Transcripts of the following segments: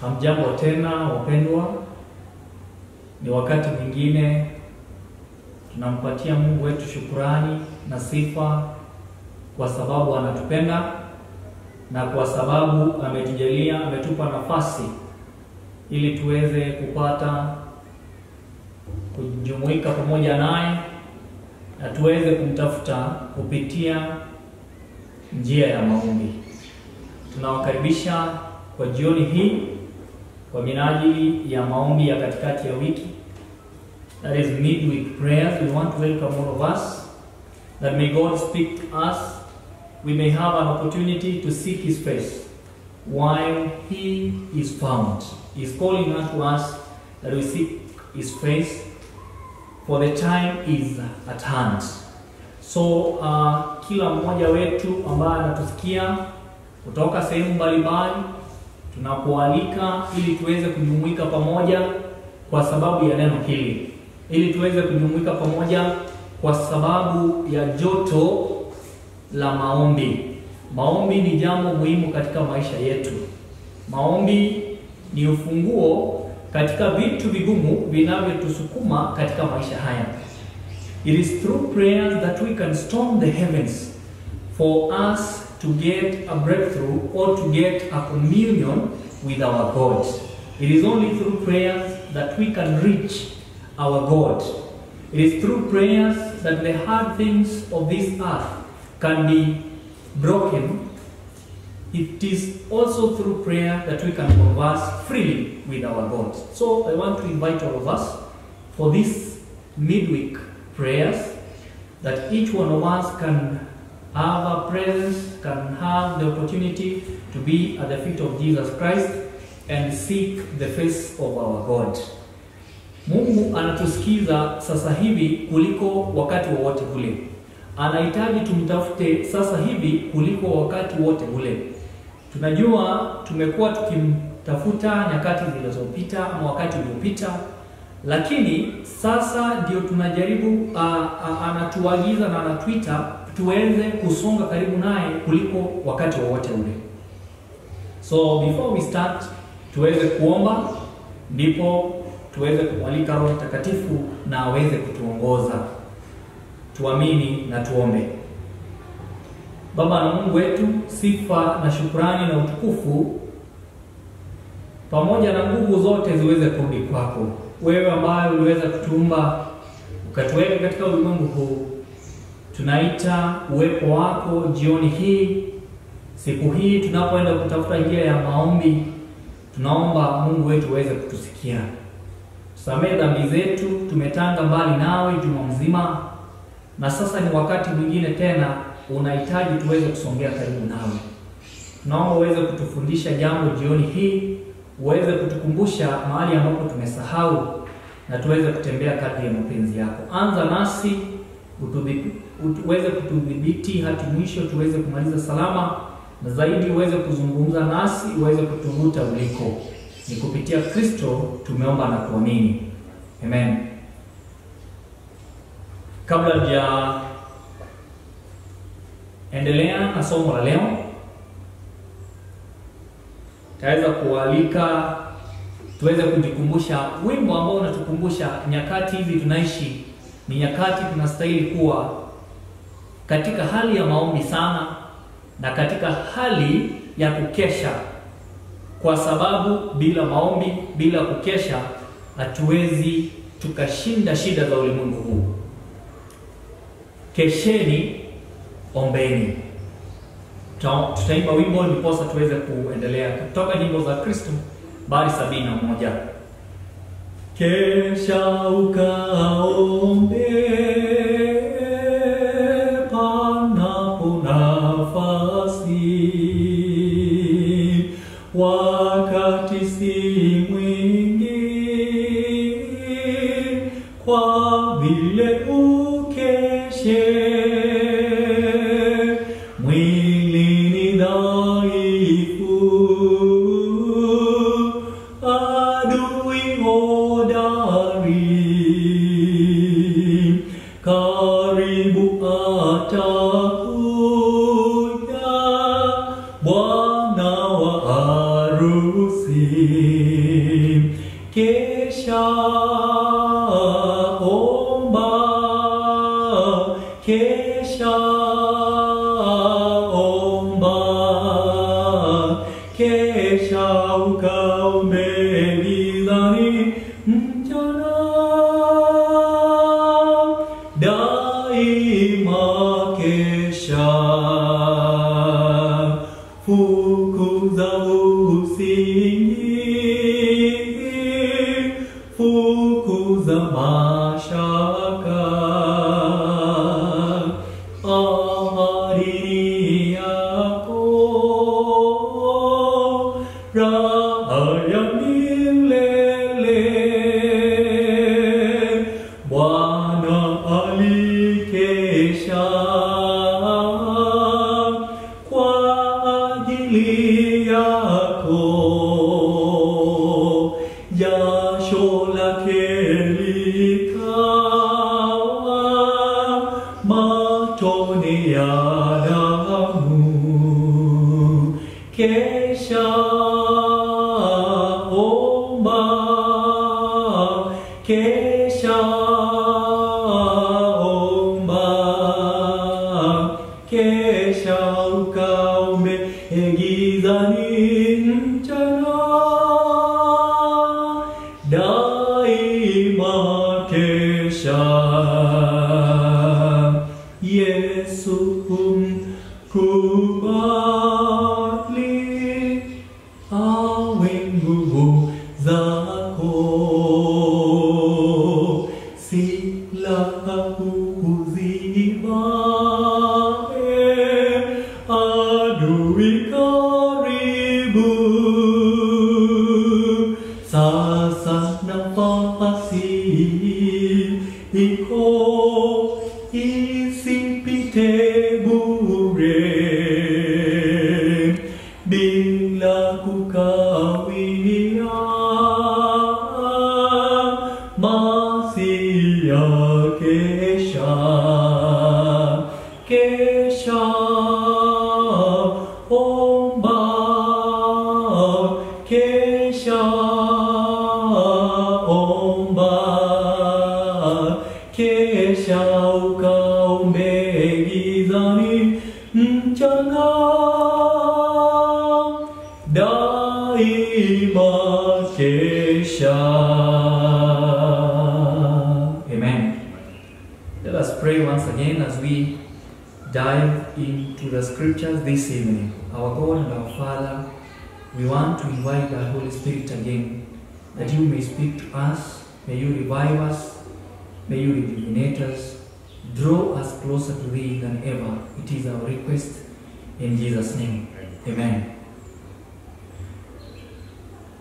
Hamjambo tena wapendwa. Ni wakati mwingine tunampatia Mungu wetu shukrani na sifa kwa sababu anatupenda na kwa sababu ametujalia, ametupa nafasi ili tuweze kupata kujumuika pamoja naye na tuweze kumtafuta kupitia njia ya maombi. Tunawakaribisha kwa jioni hii kwa minajili ya maombi ya katikati ya wiki, that is midweek prayers. We want to welcome all of us, that may God speak to us. We may have an opportunity to seek His face while He is found. He is calling out to us that we seek His face, for the time is at hand. So kila mmoja wetu ambaye anatusikia kutoka sehemu mbalimbali, tunakualika ili tuweze kujumuika pamoja kwa sababu ya neno hili, ili tuweze kujumuika pamoja kwa sababu ya joto la maombi. Maombi ni jambo muhimu katika maisha yetu. Maombi ni ufunguo katika vitu vigumu vinavyotusukuma katika maisha haya. It is through prayers that we can storm the heavens for us to get a breakthrough or to get a communion with our God. It is only through prayers that we can reach our God. It is through prayers that the hard things of this earth can be broken. It is also through prayer that we can converse freely with our God. So I want to invite all of us for this midweek prayers, that each one of us can have a presence, can have the opportunity to be at the feet of Jesus Christ and seek the face of our God. Mungu anatusikiza sasa hivi kuliko wakati wowote ule. Anahitaji tumtafute sasa hivi kuliko wakati wote ule. Tunajua tumekuwa tukimtafuta nyakati zilizopita ama wakati uliopita, lakini sasa ndio tunajaribu, anatuagiza na anatuita tuweze kusonga karibu naye kuliko wakati wowote ule. So before we start, tuweze kuomba, ndipo tuweze kumwalika Roho Mtakatifu na aweze kutuongoza. Tuamini na tuombe. Baba na Mungu wetu, sifa na shukrani na utukufu pamoja na nguvu zote ziweze kurudi kwako. Wewe ambaye uliweza kutuumba ukatuweka katika ulimwengu huu, tunaita uwepo wako jioni hii, siku hii tunapoenda kutafuta njia ya maombi. Tunaomba Mungu wetu uweze kutusikia. Tusamehe dhambi zetu, tumetanga mbali nawe juma mzima, na sasa ni wakati mwingine tena unahitaji tuweze kusongea karibu nawe. Tunaomba uweze kutufundisha jambo jioni hii, uweze kutukumbusha mahali ambapo tumesahau, na tuweze kutembea kadri ya mapenzi yako. Anza nasi, uweze kutudhibiti hadi mwisho, tuweze kumaliza salama, na zaidi uweze kuzungumza nasi, uweze kutuvuta uliko. Ni kupitia Kristo tumeomba na kuamini. Amen. Kabla ya endelea na somo la leo, taweza kualika tuweze kujikumbusha wimbo ambao unatukumbusha nyakati hizi tunaishi ni nyakati tunastahili kuwa katika hali ya maombi sana, na katika hali ya kukesha, kwa sababu bila maombi, bila kukesha, hatuwezi tukashinda shida za ulimwengu huu. Kesheni, ombeni. Tutaimba wimbo ndiposa tuweze kuendelea kutoka nyimbo za Kristo bari 71. Kesha ukaombe panapo nafasi, wakati si mwingi, kwa vile ukeshe. Mwili ni dhaifu, adui hodari, karibu atakuja Bwana wa kesha ukaombe gizani mchana, daima kesha fukuza usingizi, fukuza mashaka, ahadi yako raha ya milele. Bwana alikesha kwa ajili yako, jasho lake likawa matone ya damu. Kesha omba, kesha omba, kesha ukaombe gizani mchana, daima kesha. Yesu kubali awe nguvu zako, silaha uzibae adui karibu. Sasa nafasi iko, isipite bure, bila kukawia masia kesha, kesha omba, kesha omba, kesha ukaombe gizani mchana, daima kesha. Amen. Let us pray once again as we dive into the scriptures this evening. Our God and our Father, we want to invite the Holy Spirit again, that you may speak to us, may you revive us, may you rejuvenate us, draw us closer to thee than ever. It is our request in Jesus' name. Amen.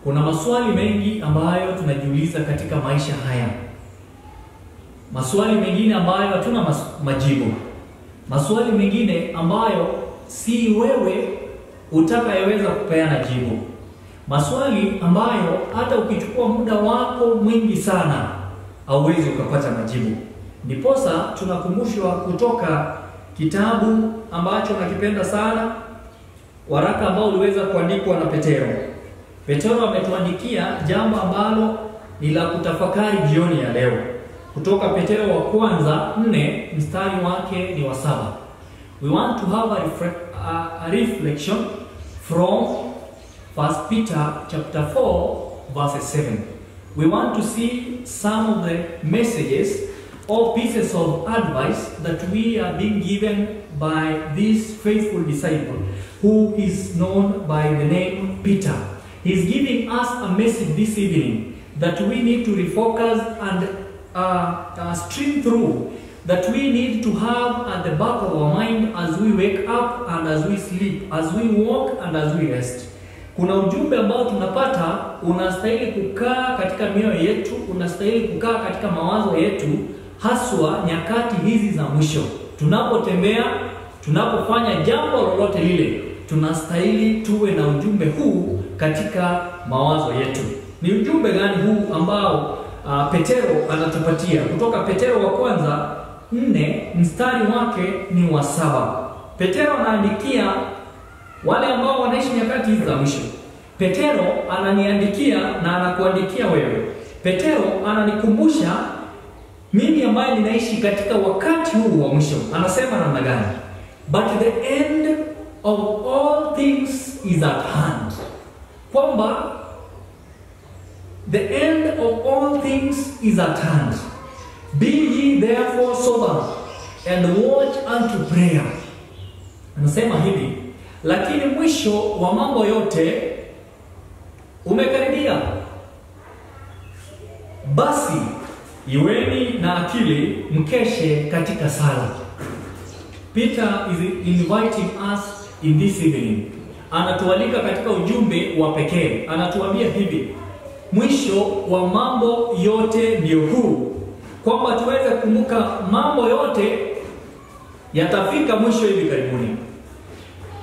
Kuna maswali mengi ambayo tunajiuliza katika maisha haya. Maswali mengine ambayo hatuna majibu. Maswali mengine ambayo si wewe utakayeweza kupeana jibu. Maswali ambayo hata ukichukua muda wako mwingi sana hauwezi ukapata majibu. Ndiposa tunakumbushwa kutoka kitabu ambacho nakipenda sana, waraka ambao uliweza kuandikwa na Petero. Petero ametuandikia jambo ambalo ni la kutafakari jioni ya leo. Kutoka Petero wa kwanza 4 mstari wake ni wa 7. We want to have a reflection from 1 Peter chapter 4 verse 7. We want to see some of the messages or pieces of advice that we are being given by this faithful disciple who is known by the name Peter. He's giving us a message this evening that we need to refocus and stream through, that we need to have at the back of our mind as we wake up and as we sleep, as we walk and as we rest. Kuna ujumbe ambao tunapata unastahili kukaa katika mioyo yetu, unastahili kukaa katika mawazo yetu, haswa nyakati hizi za mwisho. Tunapotembea, tunapofanya jambo lolote lile, tunastahili tuwe na ujumbe huu katika mawazo yetu. Ni ujumbe gani huu ambao Petero anatupatia? Kutoka Petero wa kwanza 4 mstari wake ni wa 7. Petero anaandikia wale ambao wanaishi nyakati hizi za mwisho. Petero ananiandikia na anakuandikia wewe. Petero ananikumbusha mimi ambaye ninaishi katika wakati huu wa mwisho. Anasema namna gani? But the end of all things is at hand. Kwa kwamba the end of all things is at hand. Be ye therefore sober and watch unto prayer. Anasema hivi, lakini mwisho wa mambo yote umekaribia. Basi iweni na akili, mkeshe katika sala. Peter is inviting us in this evening. Anatualika katika ujumbe wa pekee. Anatuambia hivi, mwisho wa mambo yote ndio huu, kwamba tuweze kumbuka mambo yote yatafika mwisho hivi karibuni.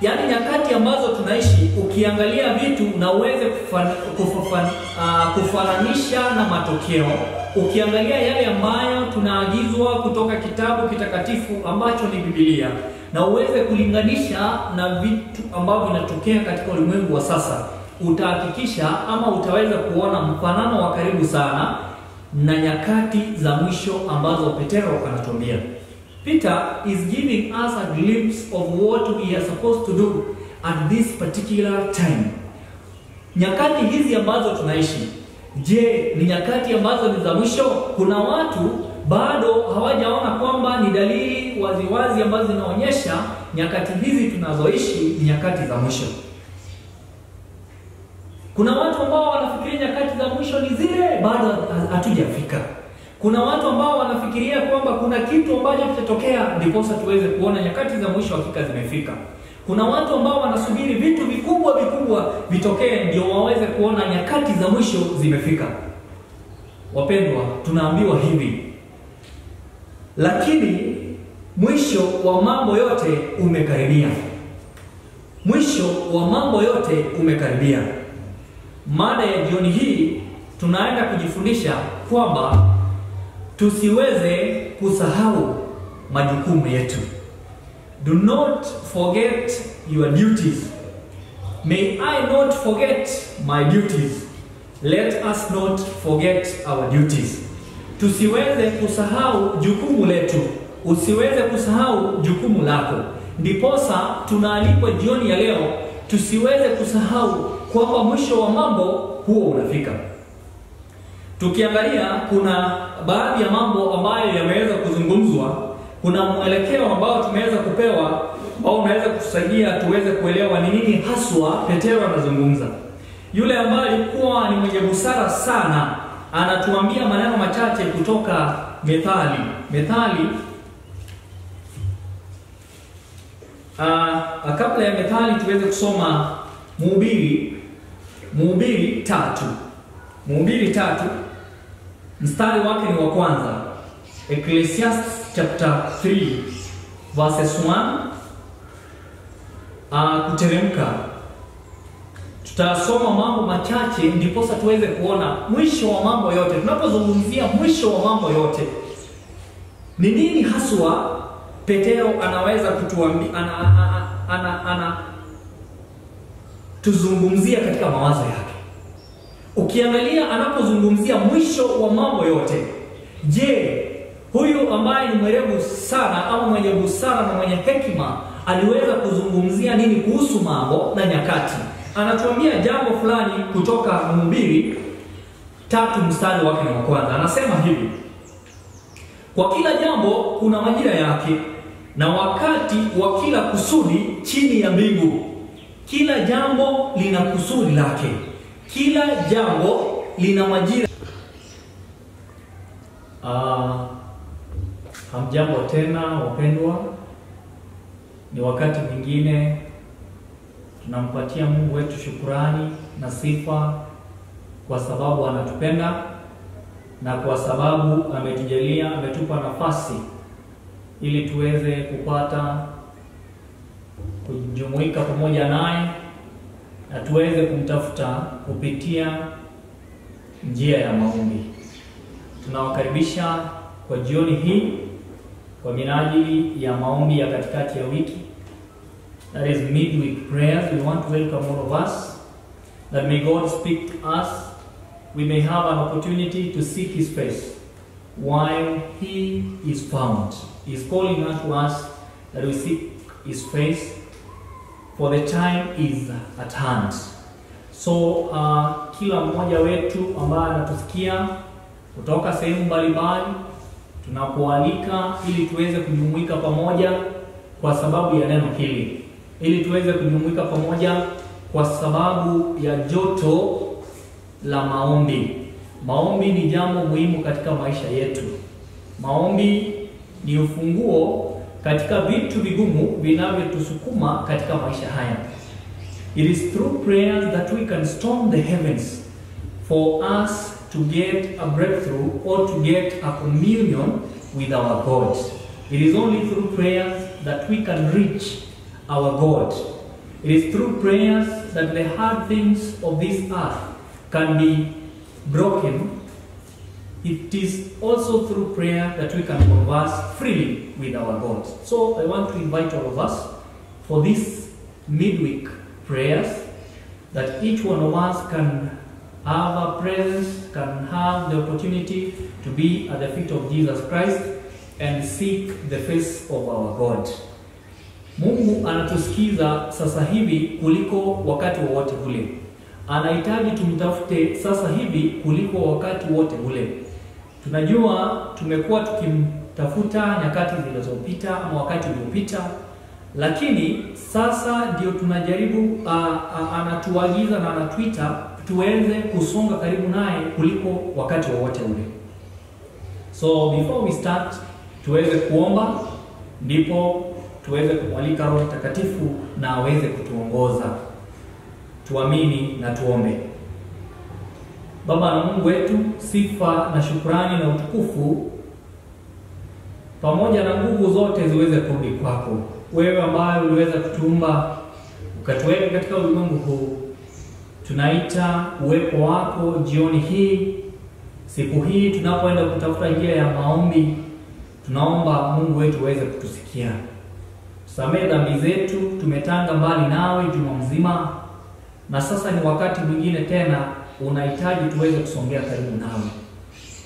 Yaani nyakati ambazo tunaishi, ukiangalia vitu na uweze kufananisha na matokeo, ukiangalia yale ambayo tunaagizwa kutoka kitabu kitakatifu ambacho ni Biblia, na uweze kulinganisha na vitu ambavyo vinatokea katika ulimwengu wa sasa, utahakikisha ama utaweza kuona mfanano wa karibu sana na nyakati za mwisho ambazo Petero anatuambia. Peter is giving us a glimpse of what we are supposed to do at this particular time. Nyakati hizi ambazo tunaishi, je, ni nyakati ambazo ni za mwisho? Kuna watu bado hawajaona kwamba ni dalili waziwazi ambazo zinaonyesha nyakati hizi tunazoishi ni nyakati za mwisho. Kuna watu ambao wanafikiria nyakati za mwisho ni zile bado hatujafika. Kuna watu ambao wanafikiria kwamba kuna kitu ambacho kitatokea ndiposa tuweze kuona nyakati za mwisho hakika zimefika. Kuna watu ambao wanasubiri vitu vikubwa vitokee ndio waweze kuona nyakati za mwisho zimefika. Wapendwa, tunaambiwa hivi, lakini mwisho wa mambo yote umekaribia. Mwisho wa mambo yote umekaribia. Mada ya jioni hii tunaenda kujifundisha kwamba tusiweze kusahau majukumu yetu. Do not forget your duties. May I not forget my duties. Let us not forget our duties. Tusiweze kusahau jukumu letu. Usiweze kusahau jukumu lako. Ndiposa tunaalikwa jioni ya leo tusiweze kusahau kwamba mwisho wa mambo huo unafika. Tukiangalia kuna baadhi ya mambo ambayo yameweza kuzungumzwa, kuna mwelekeo ambao tumeweza kupewa ambao unaweza kutusaidia tuweze kuelewa ni nini haswa Petero anazungumza. Yule ambaye alikuwa ni mwenye busara sana anatuambia maneno machache kutoka Methali. Kabla ya Methali tuweze kusoma Mhubiri 3 mstari wake ni wa kwanza. Ecclesiastes chapter 3 verses 1 kuteremka. Tutasoma mambo machache ndiposa tuweze kuona mwisho wa mambo yote. Tunapozungumzia mwisho wa mambo yote, ni nini haswa Petero anaweza kutuambia, tuzungumzia katika mawazo yake. Ukiangalia anapozungumzia mwisho wa mambo yote, je, huyu ambaye ni mwerevu sana ama mwenye busara na mwenye hekima aliweza kuzungumzia nini kuhusu mambo na nyakati? Anatuambia jambo fulani kutoka Mhubiri 3 mstari wake wa kwanza. Anasema hivi: kwa kila jambo kuna majira yake na wakati wa kila kusudi chini ya mbingu. Kila jambo lina kusudi lake. Kila jambo lina majira. Hamjambo tena wapendwa. Ni wakati mwingine tunampatia Mungu wetu shukrani na sifa kwa sababu anatupenda na kwa sababu ametujalia, ametupa nafasi ili tuweze kupata kujumuika pamoja naye na tuweze kumtafuta kupitia njia ya maombi. Tunawakaribisha kwa jioni hii kwa minajili ya maombi ya katikati ya wiki. That is midweek prayers. We want to welcome all of us, that may God speak to us. We may have an opportunity to seek His face while He is found. He is calling out to us that we seek His face, for the time is at hand. So kila mmoja wetu ambaye anatusikia kutoka sehemu mbalimbali, tunakualika ili tuweze kujumuika pamoja kwa sababu ya neno hili, ili tuweze kujumuika pamoja kwa sababu ya joto la maombi. Maombi ni jambo muhimu katika maisha yetu. Maombi ni ufunguo katika vitu vigumu vinavyotusukuma katika maisha haya. It is through prayers that we can storm the heavens for us to get a breakthrough or to get a communion with our God. It is only through prayers that we can reach our God. It is through prayers that the hard things of this earth can be broken. It is also through prayer that we can converse freely with our God. So I want to invite all of us for this midweek prayers, that each one of us can have a presence, can have the opportunity to be at the feet of Jesus Christ and seek the face of our God. Mungu anatusikiza sasa hivi kuliko wakati wowote ule. Anahitaji tumtafute sasa hivi kuliko wakati wote ule. Tunajua tumekuwa tukimtafuta nyakati zilizopita ama wakati uliopita, lakini sasa ndio tunajaribu, anatuagiza na anatuita tuweze kusonga karibu naye kuliko wakati wowote ule. So before we start, tuweze kuomba, ndipo tuweze kumwalika Roho Mtakatifu na aweze kutuongoza. Tuamini na tuombe. Baba na Mungu wetu, sifa na shukrani na utukufu pamoja na nguvu zote ziweze kurudi kwako. Wewe ambaye uliweza kutuumba ukatuweka katika ulimwengu huu, tunaita uwepo wako jioni hii, siku hii tunapoenda kutafuta njia ya maombi. Tunaomba Mungu wetu uweze kutusikia. Tusamehe dhambi zetu, tumetanga mbali nawe juma mzima, na sasa ni wakati mwingine tena unahitaji tuweze kusongea karibu nawe.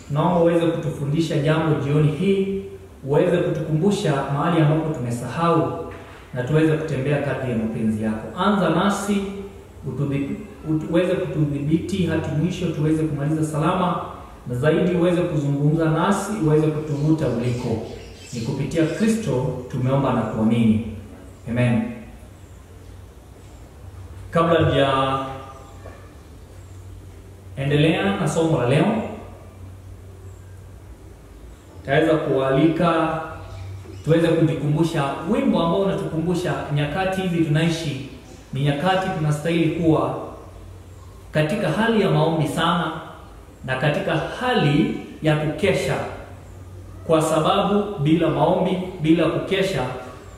Tunaomba uweze kutufundisha jambo jioni hii, uweze kutukumbusha mahali ambapo tumesahau, na tuweze kutembea kadri ya mapenzi yako. Anza nasi, uweze kutudhibiti hadi mwisho, tuweze kumaliza salama, na zaidi uweze kuzungumza nasi, uweze kutuvuta uliko. Ni kupitia Kristo tumeomba na kuamini. Amen. Kabla ya endelea na somo la leo, taweza kualika tuweze kujikumbusha wimbo ambao unatukumbusha nyakati hizi tunaishi. Ni nyakati tunastahili kuwa katika hali ya maombi sana, na katika hali ya kukesha, kwa sababu bila maombi, bila kukesha,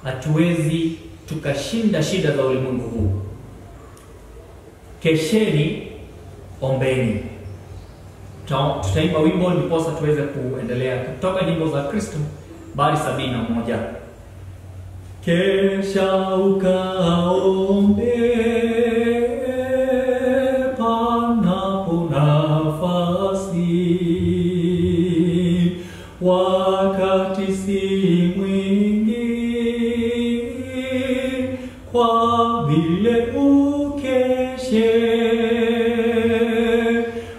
hatuwezi tukashinda shida za ulimwengu huu. Kesheni, ombeni. Tutaimba wimbo ndiposa tuweze kuendelea kutoka nyimbo za Kristo bali 71. Kesha ukaombe panapo nafasi, wakati si mwingi, kwa vile ukeshe.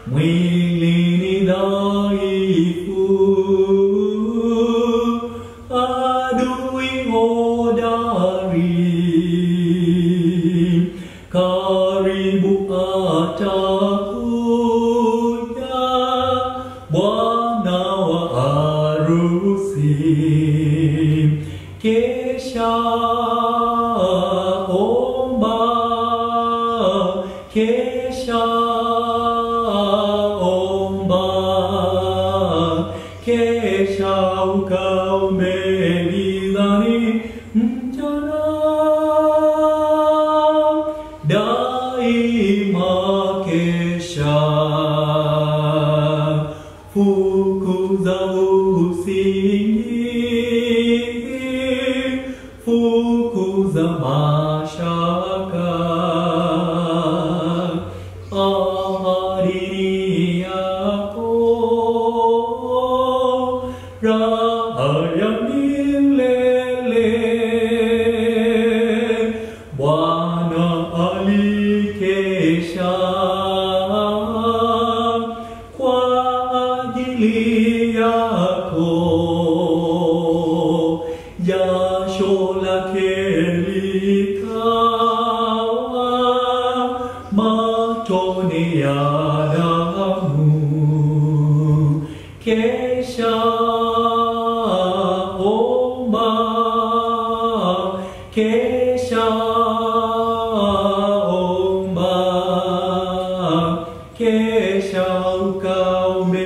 Mwili ni dhaifu, adui hodari, karibu atakuja Bwana wa harusi. Kesha omba, kesha omba, kesha ukaombe gizani mchana, daima kesha. Fukuza usingizi, fukuza mashaka, ahadi yako raha ya milele. Bwana alikesha jioni ya damu, kesha omba, kesha omba, kesha ukaombe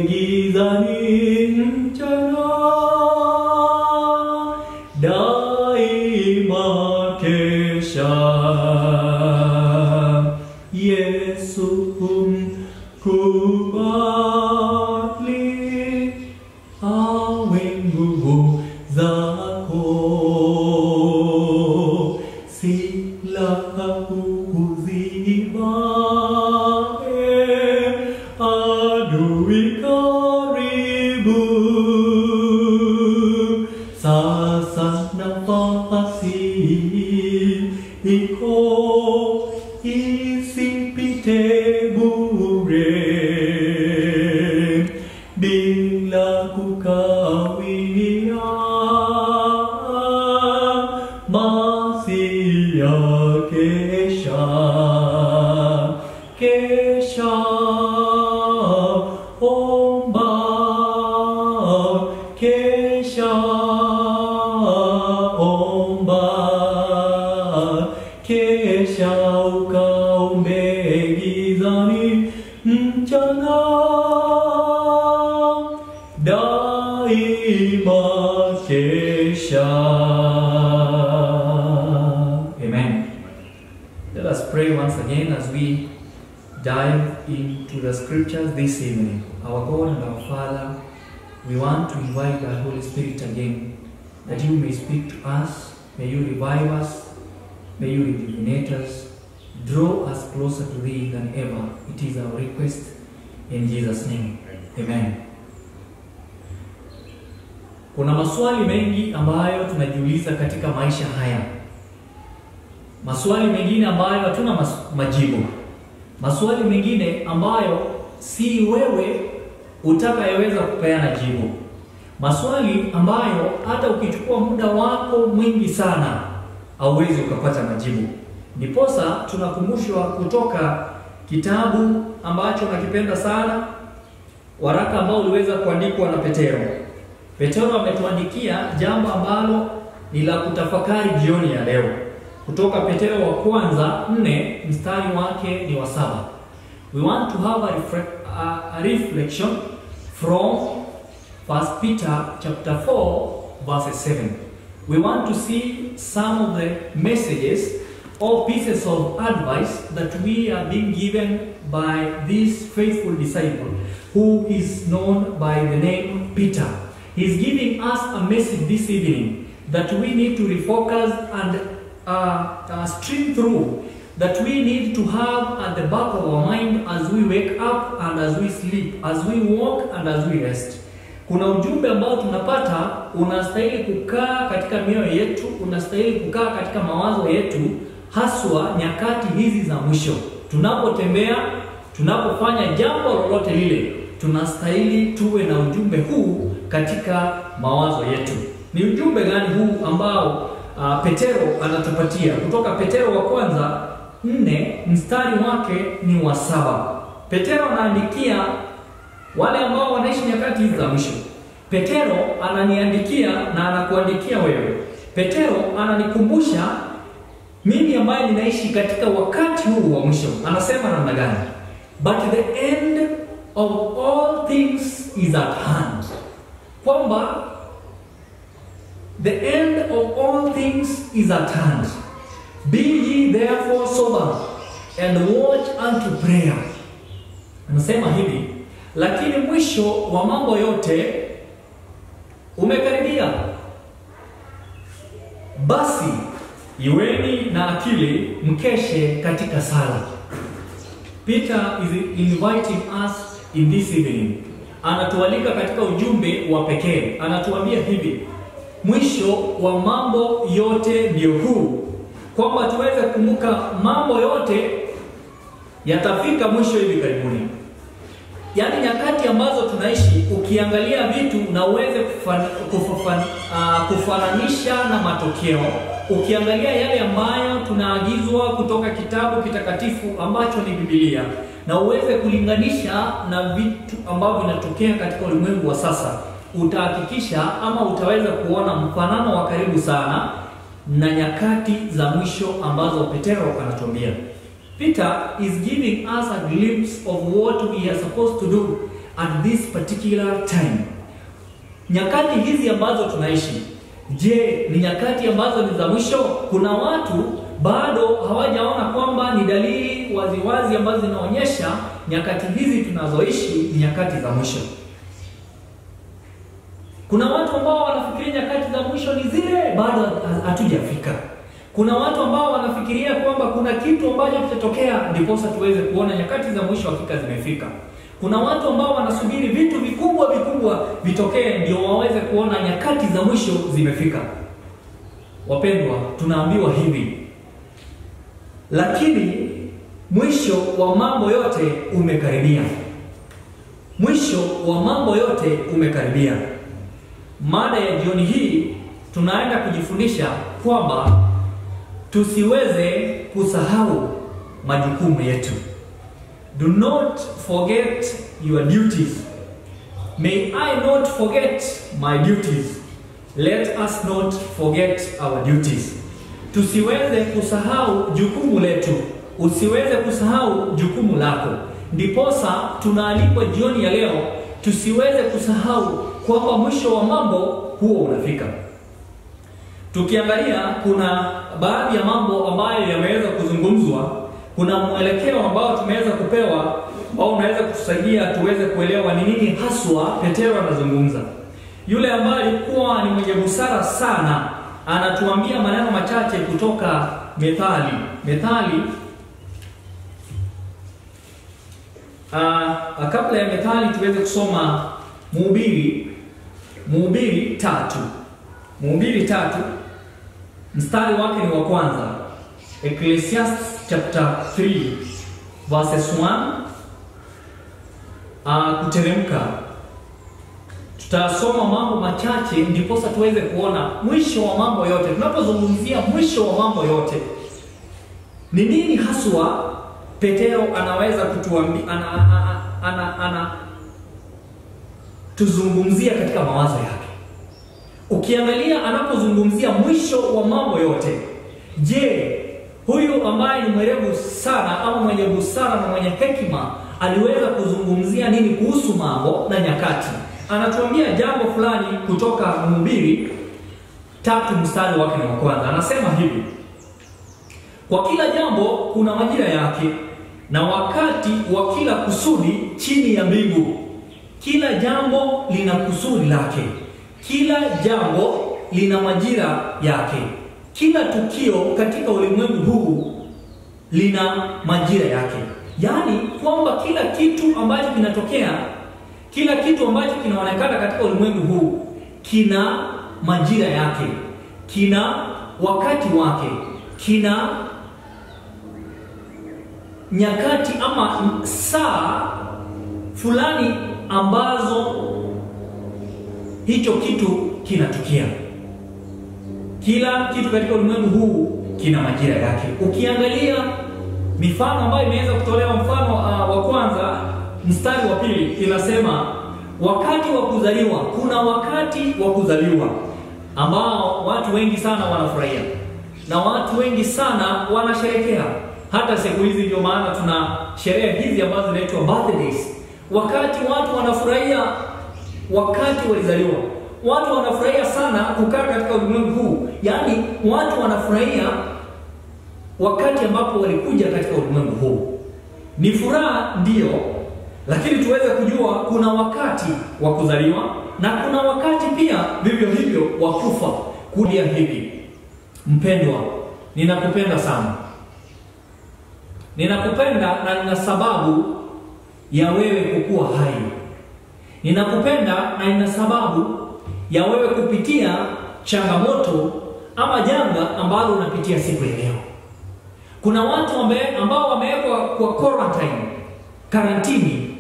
gizani mchana, daima kesha. Yesu mkubali awe nguvu zako, silaha uzivae, adui karibu, sasa nafasi iko, isipite bure, bila kukawia, Masia kesha, kesha omba, kesha omba, kesha ukaombe gizani mchana, daima kesha. Amen. Let us pray once again as we dive into the scriptures this evening. Our God and our Father, we want to invite the Holy Spirit again, that you may speak to us, may you revive us, may you rejuvenate us, draw us closer to thee than ever. It is our request in Jesus' name. Amen. Kuna maswali mengi ambayo tunajiuliza katika maisha haya. Maswali mengine ambayo hatuna majibu. Maswali mengine ambayo si wewe utakayeweza kupeana jibu. Maswali ambayo hata ukichukua muda wako mwingi sana hauwezi ukapata majibu. Ndiposa tunakumbushwa kutoka kitabu ambacho nakipenda sana, waraka ambao uliweza kuandikwa na Petero. Petero ametuandikia jambo ambalo ni la kutafakari jioni ya leo. Kutoka Petero wa kwanza 4 mstari wake ni wa 7. We want to have a reflection from 1 Peter chapter 4 verse 7. We want to see some of the messages or pieces of advice that we are being given by this faithful disciple who is known by the name Peter. He's giving us a message this evening that we need to refocus and stream through, that we need to have at the back of our mind as we wake up and as we sleep, as we walk and as we rest. Kuna ujumbe ambao tunapata unastahili kukaa katika mioyo yetu, unastahili kukaa katika mawazo yetu, haswa nyakati hizi za mwisho. Tunapotembea, tunapofanya jambo lolote lile, tunastahili tuwe na ujumbe huu katika mawazo yetu. Ni ujumbe gani huu ambao Petero anatupatia? Kutoka Petero wa kwanza 4 mstari wake ni wa 7. Petero anaandikia wale ambao wanaishi nyakati hizi za mwisho. Petero ananiandikia na anakuandikia wewe. Petero ananikumbusha mimi ambaye ninaishi katika wakati huu wa mwisho. Anasema namna gani? But the end of all things is at hand. Kwamba the end of all things is at hand. Be ye therefore sober and watch unto prayer. Anasema hivi, lakini mwisho wa mambo yote umekaribia. Basi iweni na akili, mkeshe katika sala. Peter is inviting us in this evening. Anatualika katika ujumbe wa pekee. Anatuambia hivi, mwisho wa mambo yote ndio huu. Kwamba tuweze kumbuka mambo yote yatafika mwisho hivi karibuni. Yaani nyakati ambazo tunaishi, ukiangalia vitu na uweze kufananisha na matokeo, ukiangalia yale ambayo tunaagizwa kutoka kitabu kitakatifu ambacho ni Biblia, na uweze kulinganisha na vitu ambavyo vinatokea katika ulimwengu wa sasa, utahakikisha ama utaweza kuona mfanano wa karibu sana na nyakati za mwisho ambazo Petro anatuambia. Peter is giving us a glimpse of what we are supposed to do at this particular time. Nyakati hizi ambazo tunaishi, je, ni nyakati ambazo ni za mwisho? Kuna watu bado hawajaona kwamba ni dalili waziwazi ambazo zinaonyesha nyakati hizi tunazoishi ni nyakati za mwisho. Kuna watu ambao wanafikiria nyakati za mwisho ni zile bado hatujafika. Kuna watu ambao wanafikiria kwamba kuna kitu ambacho kitatokea ndiposa tuweze kuona nyakati za mwisho hakika zimefika. Kuna watu ambao wanasubiri vitu vikubwa vitokee ndio waweze kuona nyakati za mwisho zimefika. Wapendwa, tunaambiwa hivi, lakini mwisho wa mambo yote umekaribia. Mwisho wa mambo yote umekaribia. Mada ya jioni hii tunaenda kujifundisha kwamba tusiweze kusahau majukumu yetu. Do not forget your duties. May I not forget my duties. Let us not forget our duties. Tusiweze kusahau jukumu letu. Usiweze kusahau jukumu lako. Ndiposa tunaalikwa jioni ya leo tusiweze kusahau kwamba mwisho wa mambo huo unafika. Tukiangalia kuna baadhi ya mambo ambayo yameweza kuzungumzwa, kuna mwelekeo ambao tumeweza kupewa ambao unaweza kutusaidia tuweze kuelewa ni nini haswa Petro anazungumza. Yule ambaye alikuwa ni mwenye busara sana anatuambia maneno machache kutoka Methali. Kabla ya Methali tuweze kusoma Mhubiri 3 mstari wake ni wa kwanza. Ecclesiastes chapter 3 verses 1 kuteremka. Tutasoma mambo machache ndiposa tuweze kuona mwisho wa mambo yote. Tunapozungumzia mwisho wa mambo yote, ni nini haswa Petro anaweza kutuambia, tuzungumzia katika mawazo yake. Ukiangalia anapozungumzia mwisho wa mambo yote, je, huyu ambaye ni mwerevu sana ama mwenye busara na mwenye hekima aliweza kuzungumzia nini kuhusu mambo na nyakati? Anatuambia jambo fulani kutoka Mhubiri 3 mstari wake wa kwanza. Anasema hivi: kwa kila jambo kuna majira yake na wakati wa kila kusudi chini ya mbingu. Kila jambo lina kusudi lake. Kila jambo lina majira yake. Kila tukio katika ulimwengu huu lina majira yake. Yaani kwamba kila kitu ambacho kinatokea, kila kitu ambacho kinaonekana katika ulimwengu huu kina majira yake, kina wakati wake, kina nyakati ama saa fulani ambazo hicho kitu kinatukia. Kila kitu katika ulimwengu huu kina majira yake. Ukiangalia mifano ambayo imeweza kutolewa, mfano wa kwanza mstari wa pili inasema wakati wa kuzaliwa. Kuna wakati wa kuzaliwa ambao watu wengi sana wanafurahia na watu wengi sana wanasherehekea. Hata siku hizi ndio maana tuna sherehe hizi ambazo zinaitwa birthdays. Wakati watu wanafurahia wakati walizaliwa. Watu wanafurahia sana kukaa katika ulimwengu huu. Yaani watu wanafurahia wakati ambapo walikuja katika ulimwengu huu. Ni furaha ndio, lakini tuweze kujua kuna wakati wa kuzaliwa na kuna wakati pia vivyo hivyo wa kufa. Kulia hivi, mpendwa, ninakupenda sana. Ninakupenda na nina sababu ya wewe kukua hai. Ninakupenda na nina sababu ya wewe kupitia changamoto ama janga ambalo unapitia siku ya leo. Kuna watu ambao wamewekwa kwa karantini,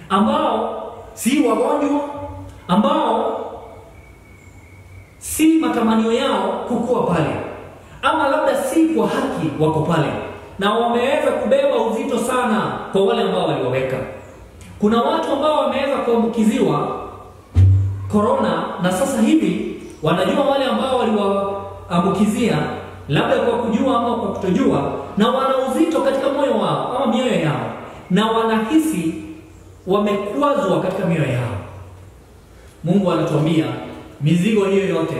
ambao si wagonjwa, ambao si matamanio yao kukua pale, ama labda si kwa haki wako pale, na wameweza kubeba uzito sana kwa wale ambao waliwaweka. Kuna watu ambao wameweza kuambukiziwa corona, na sasa hivi wanajua wale ambao waliwaambukizia, labda kwa kujua ama kwa kutojua, na wana uzito katika moyo wao ama mioyo yao, na wanahisi wamekwazwa katika mioyo yao. Mungu anatuambia mizigo hiyo yote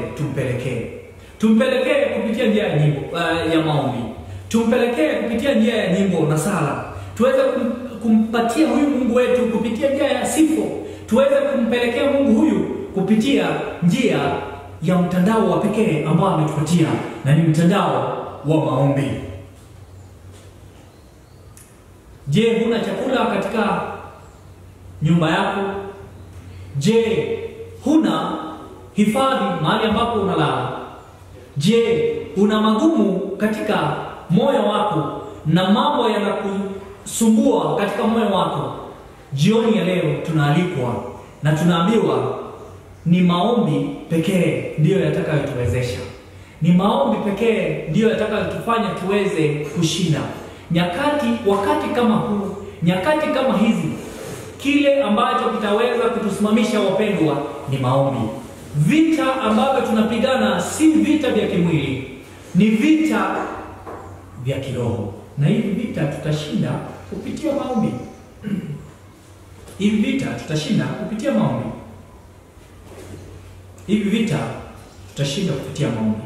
tumpelekee kupitia njia ya nyimbo, ya maombi. Tumpelekee kupitia njia ya nyimbo na sala. Tuweze kumpatia huyu Mungu wetu kupitia njia ya sifa. Tuweze kumpelekea Mungu huyu kupitia njia ya mtandao wa pekee ambao ametupatia, na ni mtandao wa maombi. Je, huna chakula katika nyumba yako? Je, huna hifadhi mahali ambapo unalala? Je, una magumu katika moyo wako na mambo yanakusumbua katika moyo wako? Jioni ya leo tunaalikwa na tunaambiwa ni maombi pekee ndiyo yatakayotuwezesha. Ni maombi pekee ndiyo yatakayotufanya tuweze kushinda wakati kama huu, nyakati kama hizi. Kile ambacho kitaweza kutusimamisha, wapendwa, ni maombi. Vita ambavyo tunapigana si vita vya kimwili, ni vita vya kiroho, na hivi vita tutashinda kupitia maombi. Hivi vita tutashinda kupitia maombi. Hivi vita tutashinda kupitia maombi.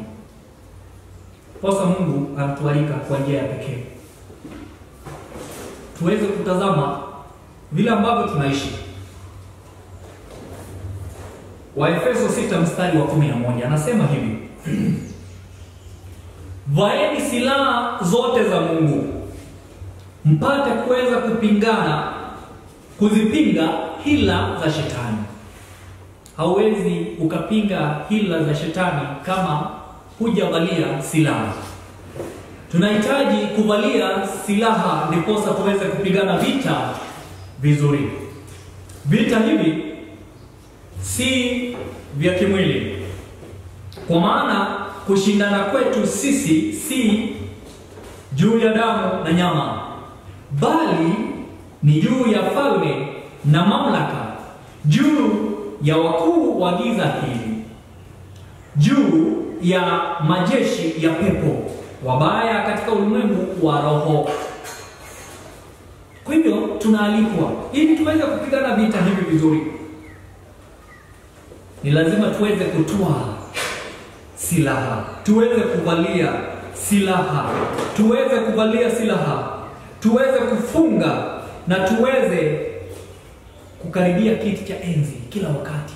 Posa Mungu anatualika kwa njia ya pekee tuweze kutazama vile ambavyo tunaishi. Waefeso 6 mstari wa 11 anasema hivi: vaeni silaha zote za Mungu mpate kuweza kuzipinga hila za shetani. Hauwezi ukapinga hila za shetani kama hujavalia silaha. Tunahitaji kuvalia silaha ndiposa tuweze kupigana vita vizuri. Vita hivi si vya kimwili, kwa maana kushindana kwetu sisi si juu ya damu na nyama, bali ni juu ya falme na mamlaka, juu ya wakuu wa giza hili, juu ya majeshi ya pepo wabaya katika ulimwengu wa roho. Kwa hivyo tunaalikwa ili tuweze kupigana vita hivi vizuri, ni lazima tuweze kutoa silaha, tuweze kuvalia silaha, tuweze kufunga na tuweze kukaribia kiti cha enzi kila wakati,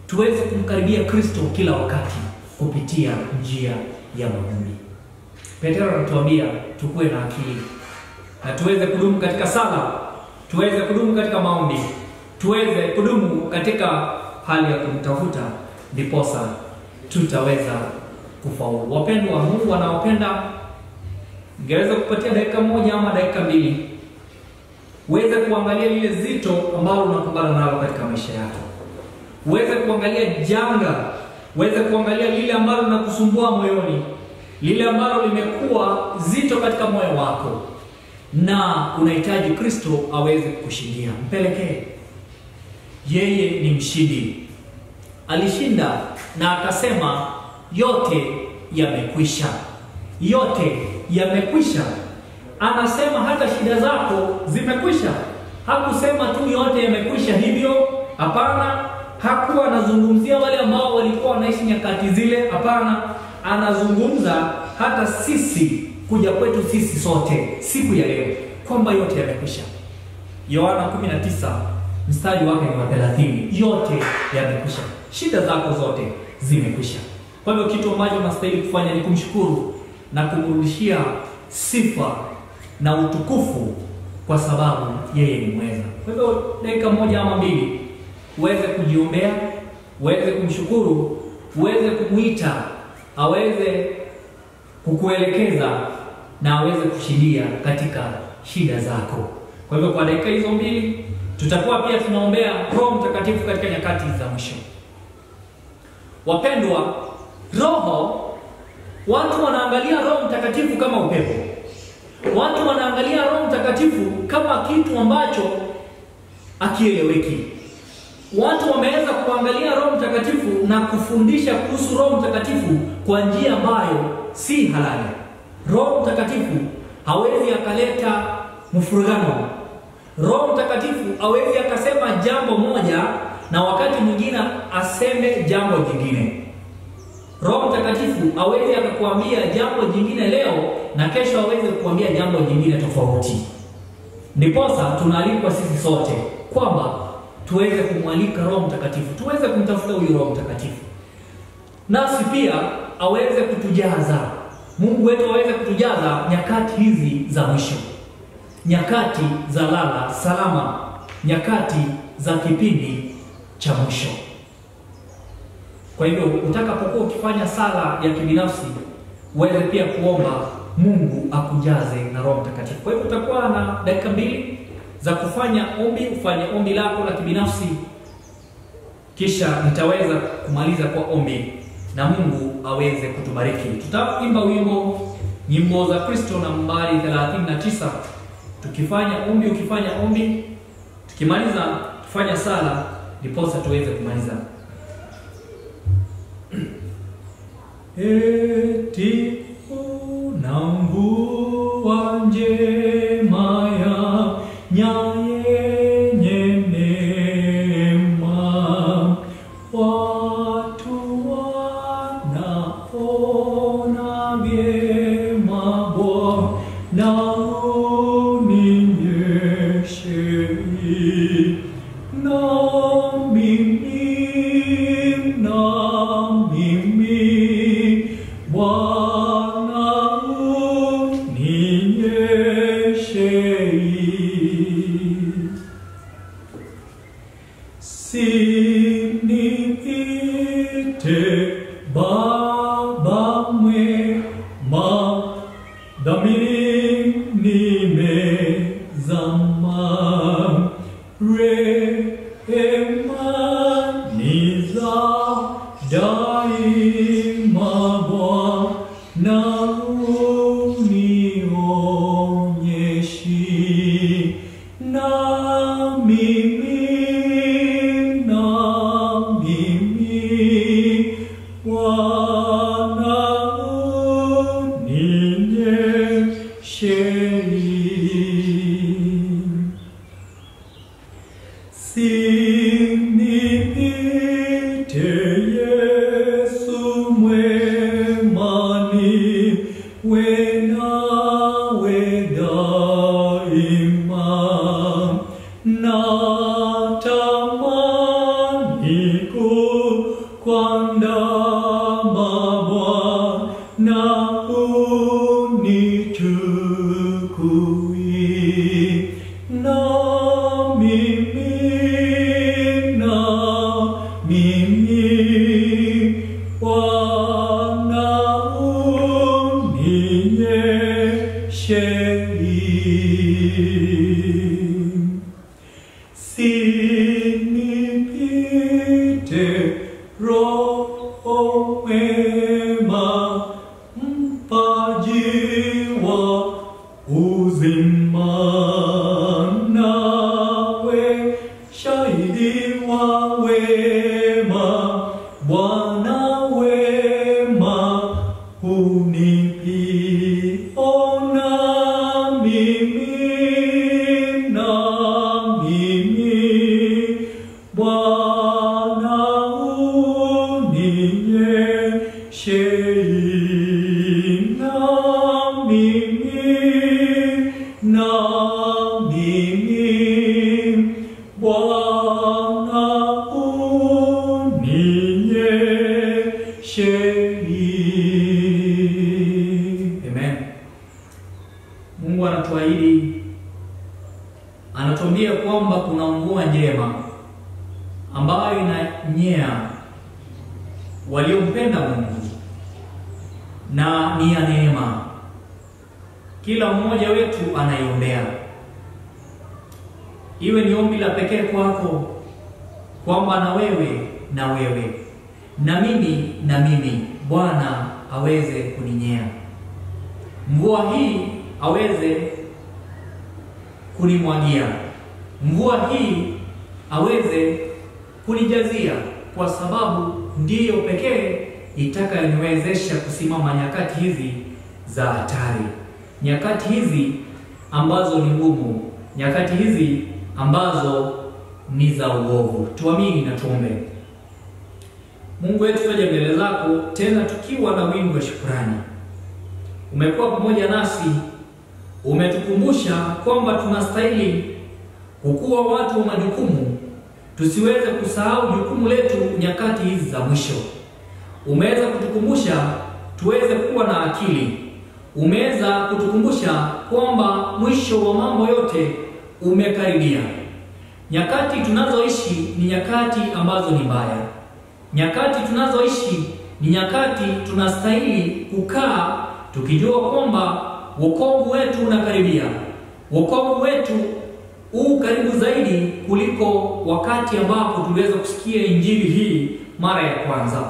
tuweze kumkaribia Kristo kila wakati kupitia njia ya maombi. Petro anatuambia tukue na akili na tuweze kudumu katika sala, tuweze kudumu katika maombi, tuweze kudumu katika hali ya kumtafuta, ndiposa tutaweza kufaulu. Wapendwa, Mungu anawapenda. Ningeweza kupatia dakika moja ama dakika mbili uweze kuangalia lile zito ambalo unakumbana nalo katika maisha yako. Uweze kuangalia janga, uweze kuangalia lile ambalo linakusumbua moyoni, lile ambalo limekuwa zito katika moyo wako, na unahitaji Kristo aweze kukushindia. Mpelekee. Yeye ni mshindi. Alishinda na akasema yote yamekwisha. Yote yamekwisha. Anasema hata shida zako zimekwisha. Hakusema tu yote yamekwisha hivyo, hapana. Hakuwa anazungumzia wale ambao walikuwa wanaishi nyakati zile, hapana. Anazungumza hata sisi, kuja kwetu sisi sote siku ya leo, kwamba yote yamekwisha. Yohana 19 mstari wake ni wa 30. Yote yamekwisha. Shida zako zote zimekwisha. Kwa hivyo kitu ambacho unastahili kufanya ni kumshukuru na kumrudishia sifa na utukufu, kwa sababu yeye ni mweza. Kwa hivyo dakika moja ama mbili uweze kujiombea, uweze kumshukuru, uweze kumuita aweze kukuelekeza na aweze kushindia katika shida zako. Kwa hivyo kwa dakika hizo mbili tutakuwa pia tunaombea Roho Mtakatifu katika nyakati za mwisho. Wapendwa, Roho Watu wanaangalia Roho Mtakatifu kama upepo. Watu wanaangalia Roho Mtakatifu kama kitu ambacho hakieleweki. Watu wameweza kuangalia Roho Mtakatifu na kufundisha kuhusu Roho Mtakatifu kwa njia ambayo si halali. Roho Mtakatifu hawezi akaleta mfurugano. Roho Mtakatifu hawezi akasema jambo moja na wakati mwingine aseme jambo jingine. Roho Mtakatifu hawezi akakuambia jambo jingine leo na kesho hawezi kukuambia jambo jingine tofauti. Ndiposa tunaalikwa sisi sote kwamba tuweze kumwalika Roho Mtakatifu, tuweze kumtafuta huyu Roho Mtakatifu. Nasi pia aweze kutujaza. Mungu wetu aweze kutujaza nyakati hizi za mwisho. Nyakati za lala salama, nyakati za kipindi cha mwisho. Kwa hivyo utakapokuwa ukifanya sala ya kibinafsi, uweze pia kuomba Mungu akujaze na Roho Mtakatifu. Kwa hivyo utakuwa na dakika 2 za kufanya ombi, ufanye ombi lako la kibinafsi. Kisha nitaweza kumaliza kwa ombi na Mungu aweze kutubariki. Tutaimba wimbo nyimbo za Kristo nambari 39. Tukifanya ombi, ukifanya ombi, tukimaliza tufanya sala ndiposa tuweze kumaliza. Eti unamvua njema ya nyenye neema, watu wanaona vyema Bwana uninyeshe, na mimi Bwana uninyeshe. Sinipite Baba mwema, dhambi nimezama, rehema ni za daima Bwana unionyeshe, na mimi Bwana uninyeshe. Sinipite Yesu mwema, niwe nawe daima, natamani kukuandama Bwana unichukue, na mimi Bwana uninyeshe. Sinipite Roho mwema, mpaji wa uzima, nawe shahidi wa wema, Bwana wema unipi, ona mimi Bwana uninyeshe, na mimi Bwana uninyeshe. Amen. Mungu anatuahidi, anatuambia kwamba kuna mvua njema ambayo inanyea waliompenda Mungu na ni ya neema. Kila mmoja wetu anaiombea. Iwe ni ombi la pekee kwako kwamba na wewe na mimi Bwana aweze kuninyea, mvua hii aweze kunimwagia, mvua hii aweze kunijazia, kwa sababu ndiyo pekee itakayoniwezesha kusimama nyakati hizi za hatari, nyakati hizi ambazo ni ngumu, nyakati hizi ambazo ni za uovu. Tuamini na tuombe. Mungu wetu, tuje mbele zako tena tukiwa na wingi wa shukrani. Umekuwa pamoja nasi, umetukumbusha kwamba tunastahili kukuwa watu wa majukumu, tusiweze kusahau jukumu letu nyakati hizi za mwisho. Umeweza kutukumbusha tuweze kuwa na akili. Umeweza kutukumbusha kwamba mwisho wa mambo yote umekaribia. Nyakati tunazoishi ni nyakati ambazo ni mbaya. Nyakati tunazoishi ni nyakati tunastahili kukaa tukijua kwamba wokovu wetu unakaribia. Wokovu wetu karibu zaidi kuliko wakati ambapo tuliweza kusikia injili hii mara ya kwanza.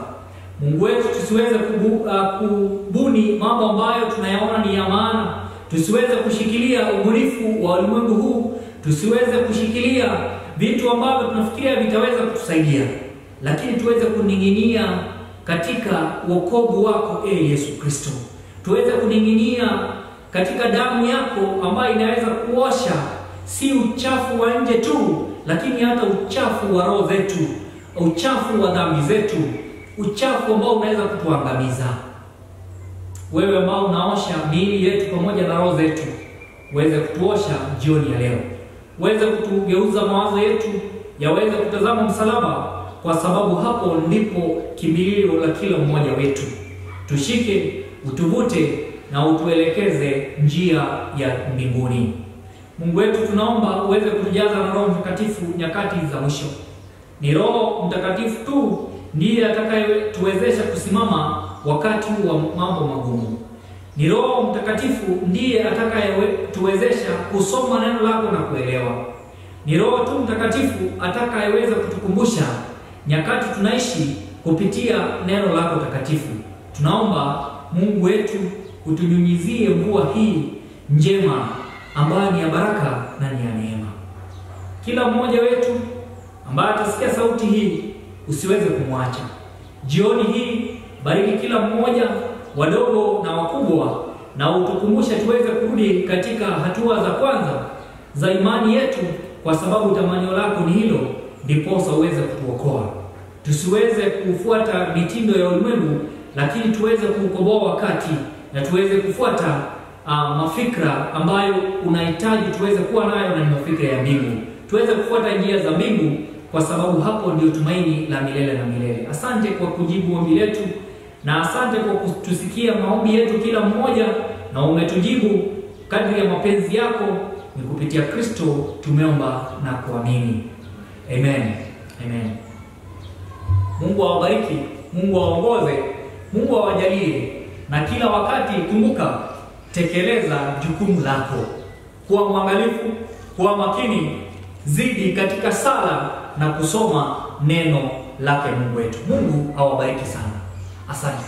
Mungu wetu, tusiweze kubuni mambo ambayo tunayaona ni ya maana, tusiweze kushikilia ubunifu wa ulimwengu huu, tusiweze kushikilia vitu ambavyo tunafikiria vitaweza kutusaidia, lakini tuweze kuning'inia katika wokovu wako Yesu Kristo. Tuweze kuning'inia katika damu yako ambayo inaweza kuosha si uchafu wa nje tu, lakini hata uchafu wa roho zetu, uchafu wa dhambi zetu, uchafu ambao unaweza kutuangamiza. Wewe ambao unaosha miili yetu pamoja na roho zetu, uweze kutuosha jioni ya leo. Uweze kutugeuza mawazo yetu yaweze kutazama msalaba, kwa sababu hapo ndipo kimbilio la kila mmoja wetu. Tushike, utuvute na utuelekeze njia ya mbinguni. Mungu wetu, tunaomba uweze kutujaza na Roho Mtakatifu nyakati za mwisho. Ni Roho Mtakatifu tu ndiye atakayetuwezesha kusimama wakati wa mambo magumu. Ni Roho Mtakatifu ndiye atakayetuwezesha kusoma neno lako na kuelewa. Ni Roho tu Mtakatifu atakayeweza kutukumbusha nyakati tunaishi kupitia neno lako takatifu. Tunaomba Mungu wetu utunyunyizie mvua hii njema ambayo ni ya baraka na ni ya neema. Kila mmoja wetu ambaye atasikia sauti hii usiweze kumwacha. Jioni hii bariki kila mmoja, wadogo na wakubwa, na utukumbushe tuweze kurudi katika hatua za kwanza za imani yetu, kwa sababu tamanio lako ni hilo, ndiposa uweze kutuokoa. Tusiweze kufuata mitindo ya ulimwengu, lakini tuweze kuukomboa wakati na tuweze kufuata mafikra ambayo unahitaji tuweze kuwa nayo, na ni mafikra ya mbingu. Tuweze kufuata njia za mbingu, kwa sababu hapo ndio tumaini la milele na milele. Asante kwa kujibu ombi letu, na asante kwa kutusikia maombi yetu kila mmoja, na umetujibu kadri ya mapenzi yako. Ni kupitia Kristo tumeomba na kuamini. Amen. Amen. Mungu awabariki, Mungu awaongoze, Mungu awajalie, na kila wakati kumbuka, tekeleza jukumu lako. Kuwa mwangalifu, kuwa makini, zidi katika sala na kusoma neno lake Mungu wetu. Mungu awabariki sana. Asante.